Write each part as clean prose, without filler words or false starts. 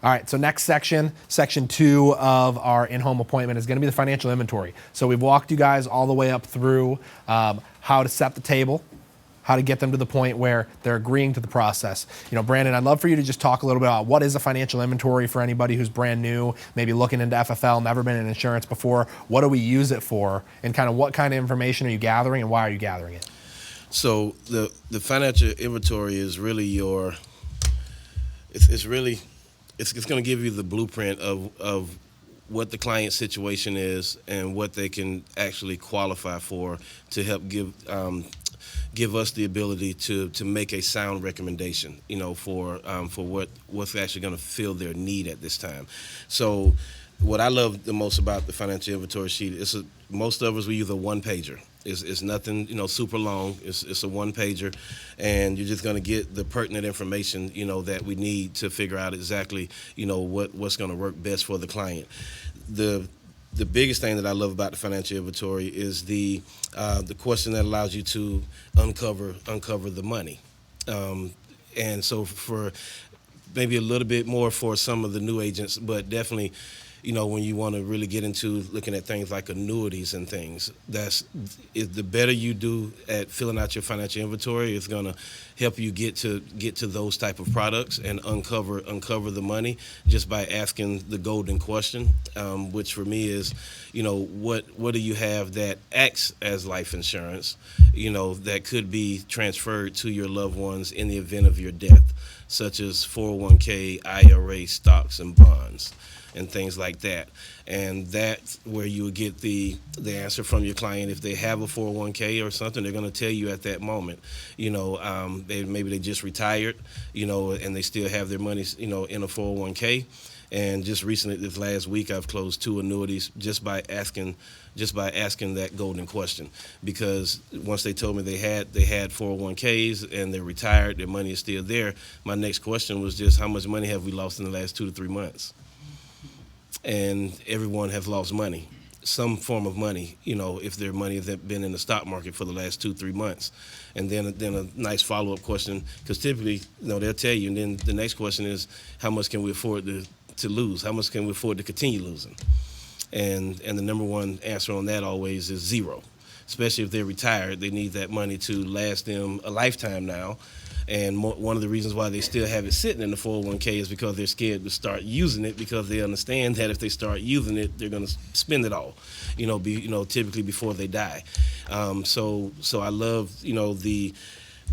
All right, so next section, section 2 of our in-home appointment is going to be the financial inventory. So we've walked you guys all the way up through how to set the table, how to get them to the point where they're agreeing to the process. You know, Brandon, I'd love for you to just talk a little bit about what is a financial inventory for anybody who's brand new, maybe looking into FFL, never been in insurance before. What do we use it for, and kind of what kind of information are you gathering, and why are you gathering it? So the financial inventory is really it's going to give you the blueprint of what the client's situation is and what they can actually qualify for to help give us the ability to make a sound recommendation, you know, for what's actually going to fill their need at this time. So what I love the most about the financial inventory sheet is most of us, we use a one-pager. It's nothing, you know, super long. It's a one-pager, and you're just going to get the pertinent information, you know, that we need to figure out exactly, you know, what's going to work best for the client. The biggest thing that I love about the financial inventory is the question that allows you to uncover the money, and so for maybe a little bit more for some of the new agents, but definitely, you know, when you want to really get into looking at things like annuities and things, the better you do at filling out your financial inventory, it's going to help you get to those type of products and uncover the money just by asking the golden question, which for me is, you know, what do you have that acts as life insurance, you know, that could be transferred to your loved ones in the event of your death, such as 401k, IRA, stocks, and bonds, and things like that. And that's where you would get the answer from your client. If they have a 401k or something, they're going to tell you at that moment, you know, maybe they just retired, you know, and they still have their money, you know, in a 401k. And just recently, this last week, I've closed 2 annuities just by asking that golden question. Because once they told me they had 401ks and they're retired, their money is still there, my next question was just, how much money have we lost in the last 2 to 3 months? And everyone has lost money, some form of money, you know, if their money has been in the stock market for the last 2-3 months. And then a nice follow-up question, because typically, you know, they'll tell you, and then the next question is, how much can we afford to lose? How much can we afford to continue losing? And the number one answer on that always is 0. Especially if they're retired, they need that money to last them a lifetime now. And one of the reasons why they still have it sitting in the 401k is because they're scared to start using it, because they understand that if they start using it, they're going to spend it all, you know, typically before they die. So I love, you know, the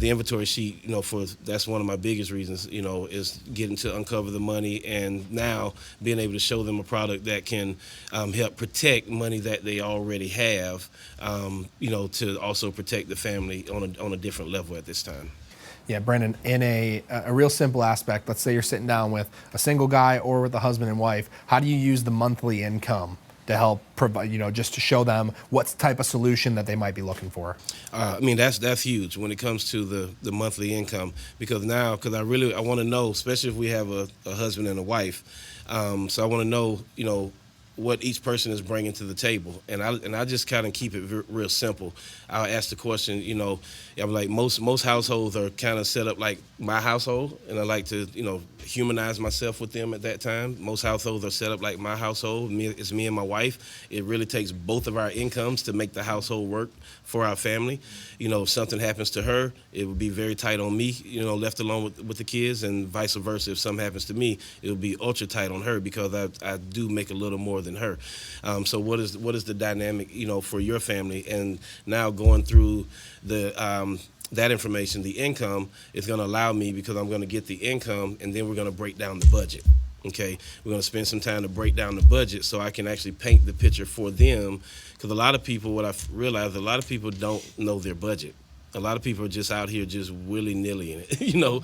inventory sheet, you know, that's one of my biggest reasons, you know, is getting to uncover the money, and now being able to show them a product that can help protect money that they already have, you know, to also protect the family on a different level at this time. Yeah, Brendan, in a real simple aspect, let's say you're sitting down with a single guy or with a husband and wife, how do you use the monthly income to help provide, you know, just to show them what type of solution that they might be looking for? I mean, that's huge when it comes to the monthly income, because I want to know, especially if we have a husband and a wife, so I want to know, you know, what each person is bringing to the table, and I just kind of keep it real simple. I'll ask the question, you know, I'm like, most households are kind of set up like my household, and I like to, you know, humanize myself with them at that time. Most households are set up like my household. It's me and my wife. It really takes both of our incomes to make the household work for our family. You know, if something happens to her, it would be very tight on me, you know, left alone with the kids, and vice versa. If something happens to me, it would be ultra tight on her, because I do make a little more than her. So what is the dynamic, you know, for your family? And now going through that information, the income is going to allow me, because I'm going to get the income, and then we're going to break down the budget. Okay, we're going to spend some time to break down the budget so I can actually paint the picture for them, because a lot of people, what I've realized, a lot of people don't know their budget. A lot of people are just out here just willy-nilly in it, you know,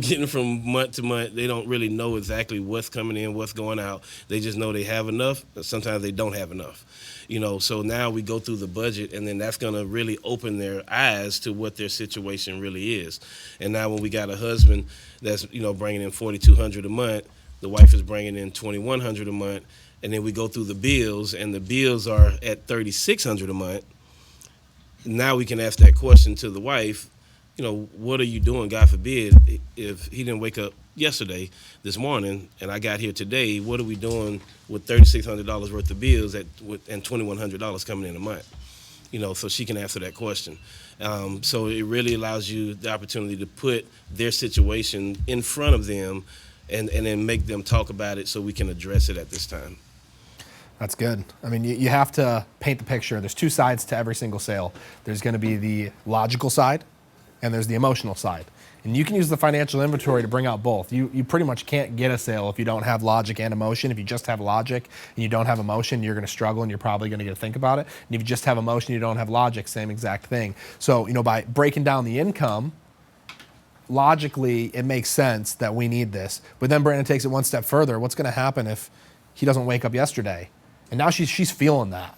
getting from month to month. They don't really know exactly what's coming in, what's going out. They just know they have enough, but sometimes they don't have enough. You know, so now we go through the budget, and then that's going to really open their eyes to what their situation really is. And now when we got a husband that's, you know, bringing in $4,200 a month, the wife is bringing in $2,100 a month, and then we go through the bills, and the bills are at $3,600 a month. Now we can ask that question to the wife, you know, what are you doing, God forbid, if he didn't wake up, yesterday, this morning, and I got here today. What are we doing with $3,600 worth of bills and $2,100 coming in a month? So she can answer that question. So it really allows you the opportunity to put their situation in front of them and then make them talk about it so we can address it at this time. That's good. I mean, you have to paint the picture. There's two sides to every single sale. There's going to be the logical side, and there's the emotional side. And you can use the financial inventory to bring out both. You pretty much can't get a sale if you don't have logic and emotion. If you just have logic and you don't have emotion, you're going to struggle and you're probably going to get to think about it. And if you just have emotion, you don't have logic, same exact thing. So, by breaking down the income, logically, it makes sense that we need this. But then Brandon takes it one step further. What's going to happen if he doesn't wake up yesterday? And now she's feeling that.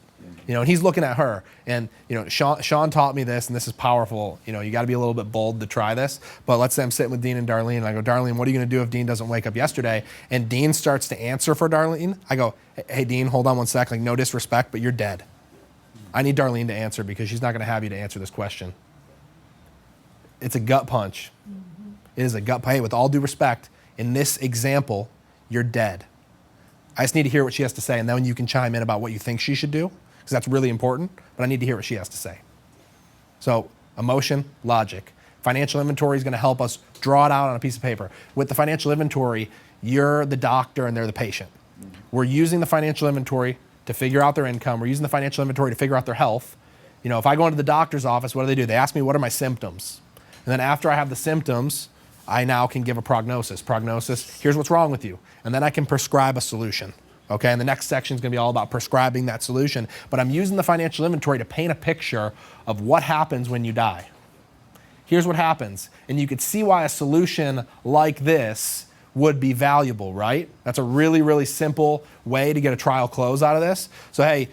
And he's looking at her. And, Sean taught me this, and this is powerful. You got to be a little bit bold to try this. But let's say I'm sitting with Dean and Darlene, and I go, Darlene, what are you going to do if Dean doesn't wake up yesterday? And Dean starts to answer for Darlene. I go, hey, Dean, hold on one sec. Like, no disrespect, but you're dead. I need Darlene to answer because she's not going to have you to answer this question. It's a gut punch. It is a gut punch. Hey, with all due respect, in this example, you're dead. I just need to hear what she has to say, and then you can chime in about what you think she should do, because that's really important, but I need to hear what she has to say. So emotion, logic. Financial inventory is going to help us draw it out on a piece of paper. With the financial inventory, you're the doctor and they're the patient. We're using the financial inventory to figure out their income. We're using the financial inventory to figure out their health. If I go into the doctor's office, what do? They ask me, what are my symptoms? And then after I have the symptoms, I now can give a prognosis. Prognosis, here's what's wrong with you. And then I can prescribe a solution. Okay, and the next section is going to be all about prescribing that solution. But I'm using the financial inventory to paint a picture of what happens when you die. Here's what happens. And you could see why a solution like this would be valuable, right? That's a really, really simple way to get a trial close out of this. So, hey,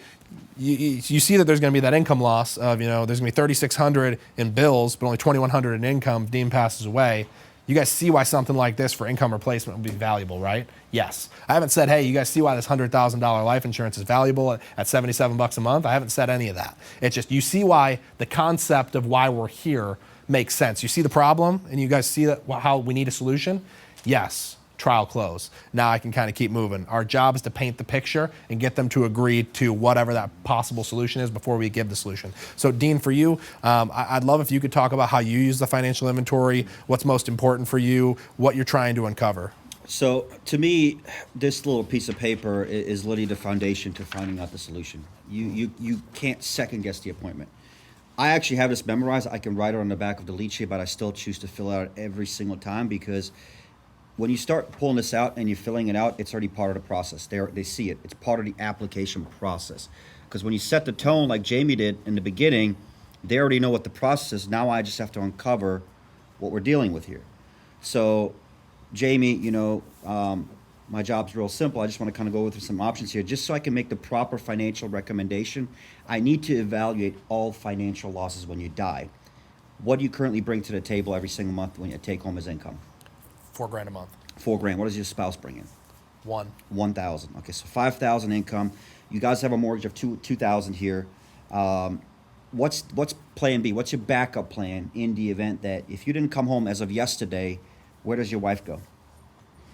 you see that there's going to be that income loss of, there's going to be $3,600 in bills, but only $2,100 in income if Dean passes away. You guys see why something like this for income replacement would be valuable, right? Yes. I haven't said, hey, you guys see why this $100,000 life insurance is valuable at $77 a month? I haven't said any of that. It's just you see why the concept of why we're here makes sense. You see the problem, and you guys see that how we need a solution? Yes. Trial close. Now I can kind of keep moving. Our job is to paint the picture and get them to agree to whatever that possible solution is before we give the solution. So Dean, for you, I'd love if you could talk about how you use the financial inventory, what's most important for you, what you're trying to uncover. So to me, this little piece of paper is literally the foundation to finding out the solution. You can't second guess the appointment. I actually have this memorized. I can write it on the back of the lead sheet, but I still choose to fill it out every single time because when you start pulling this out and you're filling it out, it's already part of the process. They see it. It's part of the application process. Because when you set the tone like Jamie did in the beginning, they already know what the process is. Now I just have to uncover what we're dealing with here. So, Jamie, my job's real simple. I just want to kind of go through some options here. Just so I can make the proper financial recommendation, I need to evaluate all financial losses when you die. What do you currently bring to the table every single month when you take home as income? $4,000 a month. $4,000. What does your spouse bring in? 1,000. Okay, so 5,000 income. You guys have a mortgage of 2,000 here. What's plan B? What's your backup plan in the event that if you didn't come home as of yesterday, where does your wife go?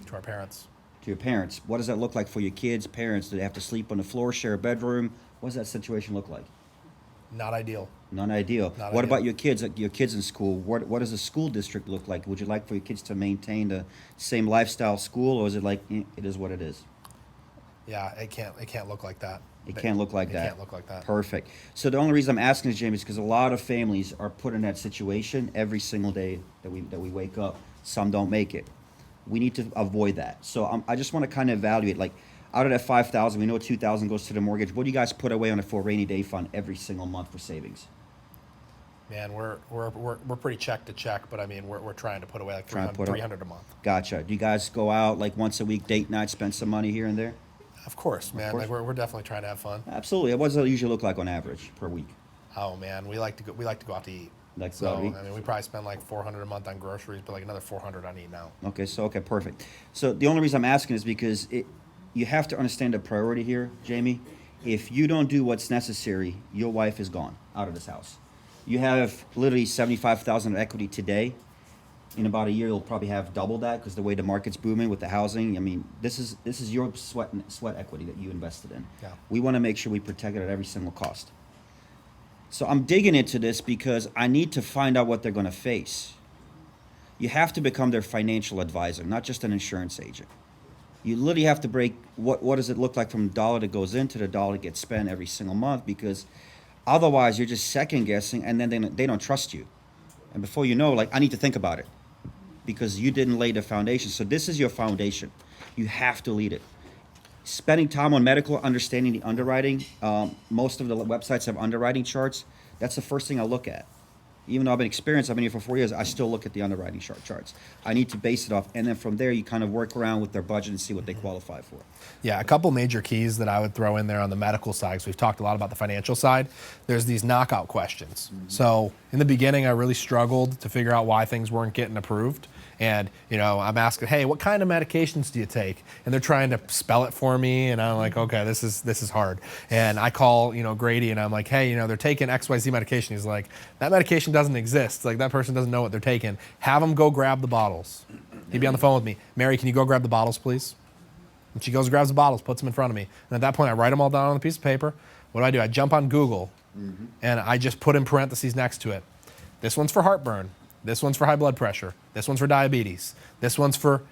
To our parents. To your parents. What does that look like for your kids' parents? Do they have to sleep on the floor, share a bedroom? What does that situation look like? Not ideal. Not ideal. Not what ideal. about your kids? Your kids in school. What does the school district look like? Would you like for your kids to maintain the same lifestyle school, or is it like it is what it is? Yeah, it can't look like that. It can't look like that. It can't look like that. Perfect. So the only reason I'm asking this, Jamie, is because a lot of families are put in that situation every single day that we wake up. Some don't make it. We need to avoid that. So I just want to kind of evaluate, like, out of that 5,000, we know 2,000 goes to the mortgage. What do you guys put away on it for a rainy day fund every single month for savings? Man, we're pretty check to check, but I mean we're trying to put away like 300 a month. Gotcha. Do you guys go out like once a week, date night, spend some money here and there? Of course, man. Of course. Like we're definitely trying to have fun. Absolutely. What does it usually look like on average per week? Oh man, we like to go out to eat. Like to so go out to eat? I mean, we probably spend like $400 a month on groceries, but like another $400 on eat now. Okay, perfect. So the only reason I'm asking is because you have to understand the priority here, Jamie. If you don't do what's necessary, your wife is gone out of this house. You have literally $75,000 of equity today. In about a year, you'll probably have double that because the way the market's booming with the housing. I mean, this is your sweat equity that you invested in. Yeah. We want to make sure we protect it at every single cost. So I'm digging into this because I need to find out what they're going to face. You have to become their financial advisor, not just an insurance agent. You literally have to break what does it look like from the dollar that goes into the dollar that gets spent every single month, because otherwise you're just second guessing, and then they don't trust you. And before you know, like, I need to think about it because you didn't lay the foundation. So this is your foundation. You have to lead it. Spending time on medical, understanding the underwriting. Most of the websites have underwriting charts. That's the first thing I look at. Even though I've been experienced, I've been here for 4 years, I still look at the underwriting charts. I need to base it off, and then from there you kind of work around with their budget and see what they qualify for. Yeah, a couple major keys that I would throw in there on the medical side, because we've talked a lot about the financial side. There's these knockout questions. So in the beginning, I really struggled to figure out why things weren't getting approved. And, I'm asking, hey, what kind of medications do you take? And they're trying to spell it for me. And I'm like, okay, this is hard. And I call, Grady, and I'm like, hey, they're taking XYZ medication. He's like, that medication doesn't exist. Like, that person doesn't know what they're taking. Have them go grab the bottles. He'd be on the phone with me. Mary, can you go grab the bottles, please? And she goes and grabs the bottles, puts them in front of me. And at that point, I write them all down on a piece of paper. What do? I jump on Google, and I just put in parentheses next to it. This one's for heartburn. This one's for high blood pressure. This one's for diabetes. This one's for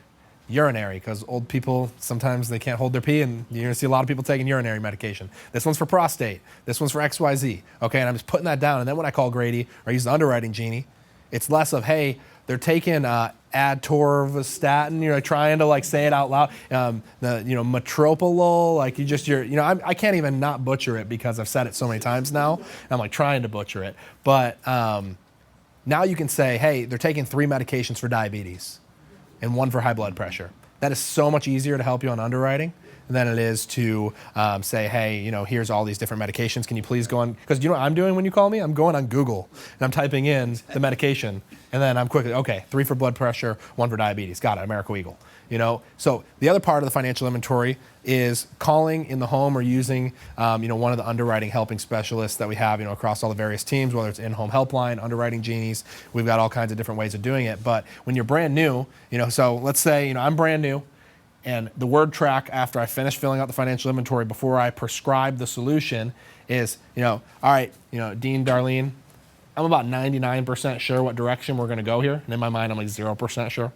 urinary, because old people, sometimes they can't hold their pee, and you're gonna see a lot of people taking urinary medication. This one's for prostate. This one's for XYZ. Okay, and I'm just putting that down. And then when I call Grady or use the underwriting genie, it's less of, hey, they're taking atorvastatin, trying to say it out loud. Metropolol, I can't even not butcher it because I've said it so many times now. I'm trying to butcher it. But now you can say, hey, they're taking 3 medications for diabetes and 1 for high blood pressure. That is so much easier to help you on underwriting than it is to say, hey, here's all these different medications. Can you please go on? Because you know what I'm doing when you call me? I'm going on Google and I'm typing in the medication, and then I'm quickly, okay, 3 for blood pressure, 1 for diabetes. Got it, American Eagle. So the other part of the financial inventory is calling in the home or using, one of the underwriting helping specialists that we have, across all the various teams, whether it's in-home helpline, underwriting genies. We've got all kinds of different ways of doing it. But when you're brand new, so let's say, I'm brand new, and the word track after I finish filling out the financial inventory before I prescribe the solution is, all right, Dean, Darlene, I'm about 99% sure what direction we're going to go here. And in my mind, I'm 0% sure.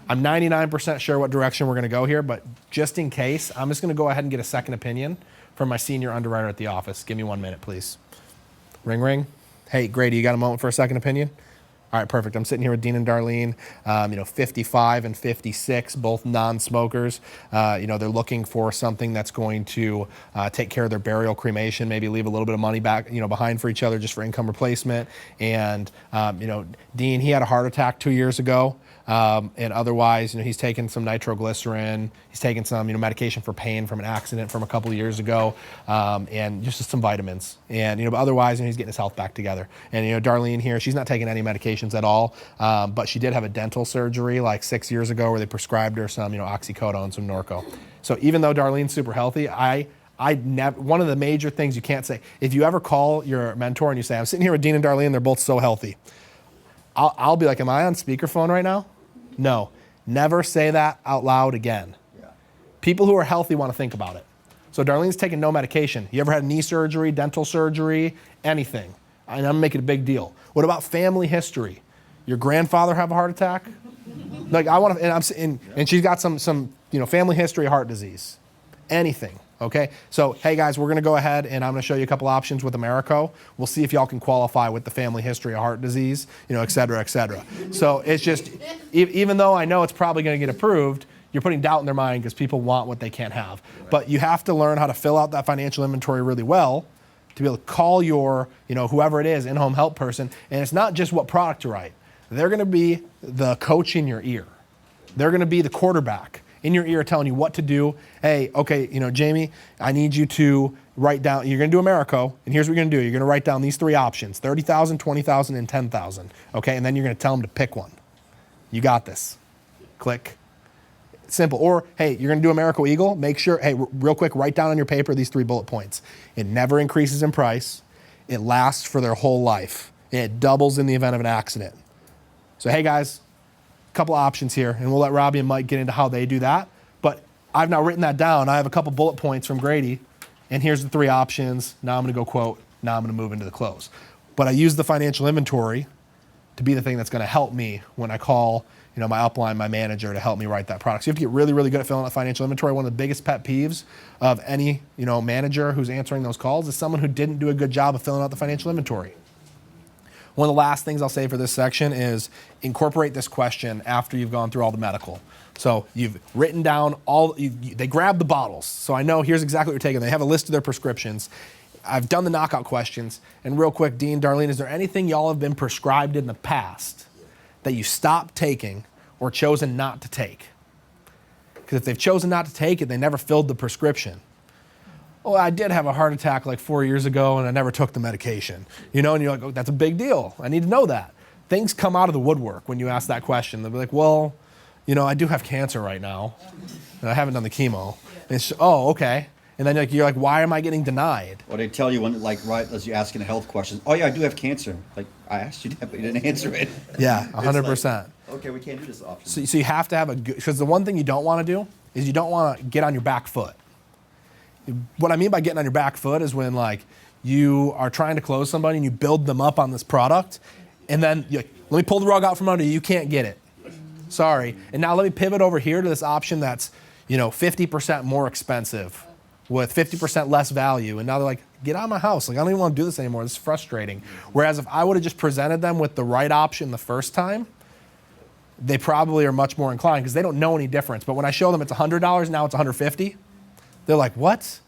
I'm 99% sure what direction we're going to go here, but just in case, I'm just going to go ahead and get a second opinion from my senior underwriter at the office. Give me 1 minute, please. Ring, ring. Hey, Grady, you got a moment for a second opinion? All right, perfect. I'm sitting here with Dean and Darlene, 55 and 56, both non-smokers. They're looking for something that's going to take care of their burial, cremation, maybe leave a little bit of money back, behind for each other just for income replacement. And, Dean, he had a heart attack 2 years ago. And otherwise, he's taken some nitroglycerin. He's taken some, medication for pain from an accident from a couple of years ago, and just some vitamins. And, but otherwise, he's getting his health back together. And, Darlene here, she's not taking any medications at all, but she did have a dental surgery 6 years ago where they prescribed her some, oxycodone, some Norco. So even though Darlene's super healthy, I never, one of the major things you can't say, if you ever call your mentor and you say, I'm sitting here with Dean and Darlene, they're both so healthy. I'll be like, am I on speakerphone right now? No, never say that out loud again. Yeah. People who are healthy want to think about it. So Darlene's taking no medication. You ever had knee surgery, dental surgery, anything? And I'm making a big deal. What about family history? Your grandfather have a heart attack? And she's got some family history of heart disease. Anything. Okay, so hey guys, we're gonna go ahead and I'm gonna show you a couple options with Americo. We'll see if y'all can qualify with the family history of heart disease, et cetera, et cetera. So it's just, even though I know it's probably gonna get approved, you're putting doubt in their mind because people want what they can't have. But you have to learn how to fill out that financial inventory really well to be able to call your, whoever it is, in-home help person. And it's not just what product to write. They're gonna be the coach in your ear. They're gonna be the quarterback in your ear telling you what to do. Hey, okay, Jamie, I need you to write down, you're gonna do Americo, and here's what you're gonna do. You're gonna write down these 3 options, 30,000, 20,000, and 10,000, okay? And then you're gonna tell them to pick one. You got this. Click. Simple. Or, hey, you're gonna do Americo Eagle, make sure, hey, real quick, write down on your paper these 3 bullet points. It never increases in price. It lasts for their whole life. It doubles in the event of an accident. So, hey guys, couple options here, and we'll let Robbie and Mike get into how they do that. But I've now written that down. I have a couple bullet points from Grady, and here's the 3 options. Now I'm going to go quote. Now I'm going to move into the close. But I use the financial inventory to be the thing that's going to help me when I call, my upline, my manager, to help me write that product. So you have to get really, really good at filling out financial inventory. One of the biggest pet peeves of any, manager who's answering those calls is someone who didn't do a good job of filling out the financial inventory. One of the last things I'll say for this section is incorporate this question after you've gone through all the medical. So you've written down they grab the bottles. So I know here's exactly what you're taking. They have a list of their prescriptions. I've done the knockout questions. And real quick, Dean, Darlene, is there anything y'all have been prescribed in the past that you stopped taking or chosen not to take? Because if they've chosen not to take it, they never filled the prescription. Oh, I did have a heart attack like 4 years ago and I never took the medication. And you're like, oh, that's a big deal. I need to know that. Things come out of the woodwork when you ask that question. They'll be like, well, I do have cancer right now. And I haven't done the chemo. And it's, oh, okay. And then you're like, why am I getting denied? Or they tell you right as you're asking a health question, oh yeah, I do have cancer. Like, I asked you that, but you didn't answer it. Yeah, 100%. Okay, we can't do this option. So you have to have a good, because the one thing you don't want to do is you don't want to get on your back foot. What I mean by getting on your back foot is when you are trying to close somebody and you build them up on this product, and then you're like, let me pull the rug out from under you, you can't get it. Sorry. And now let me pivot over here to this option that's 50% more expensive with 50% less value. And now they're like, get out of my house. I don't even want to do this anymore. This is frustrating. Whereas if I would have just presented them with the right option the first time, they probably are much more inclined because they don't know any difference. But when I show them it's $100, now it's $150, they're like, what?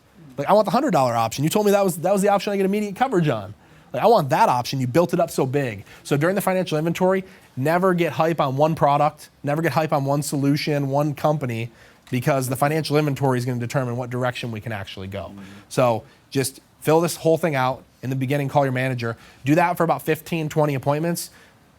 I want the $100 option. You told me that was the option I get immediate coverage on. I want that option. You built it up so big. So during the financial inventory, never get hype on one product, never get hype on one solution, one company, because the financial inventory is going to determine what direction we can actually go. Mm-hmm. So just fill this whole thing out. In the beginning, call your manager. Do that for about 15, 20 appointments.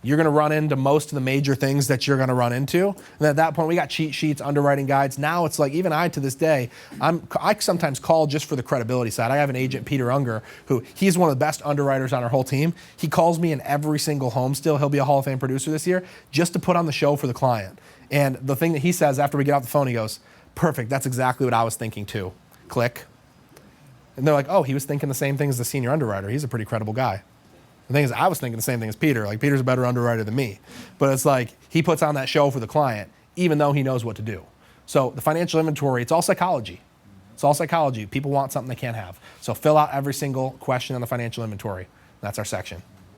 You're going to run into most of the major things that you're going to run into. And at that point, we got cheat sheets, underwriting guides. Now it's like, even I, to this day, I sometimes call just for the credibility side. I have an agent, Peter Unger, who he's one of the best underwriters on our whole team. He calls me in every single home still. He'll be a Hall of Fame producer this year, just to put on the show for the client. And the thing that he says after we get off the phone, he goes, perfect, that's exactly what I was thinking too. Click. And they're like, oh, he was thinking the same thing as the senior underwriter. He's a pretty credible guy. The thing is, I was thinking the same thing as Peter. Peter's a better underwriter than me. But it's he puts on that show for the client, even though he knows what to do. So the financial inventory, it's all psychology. It's all psychology. People want something they can't have. So fill out every single question on the financial inventory. That's our section.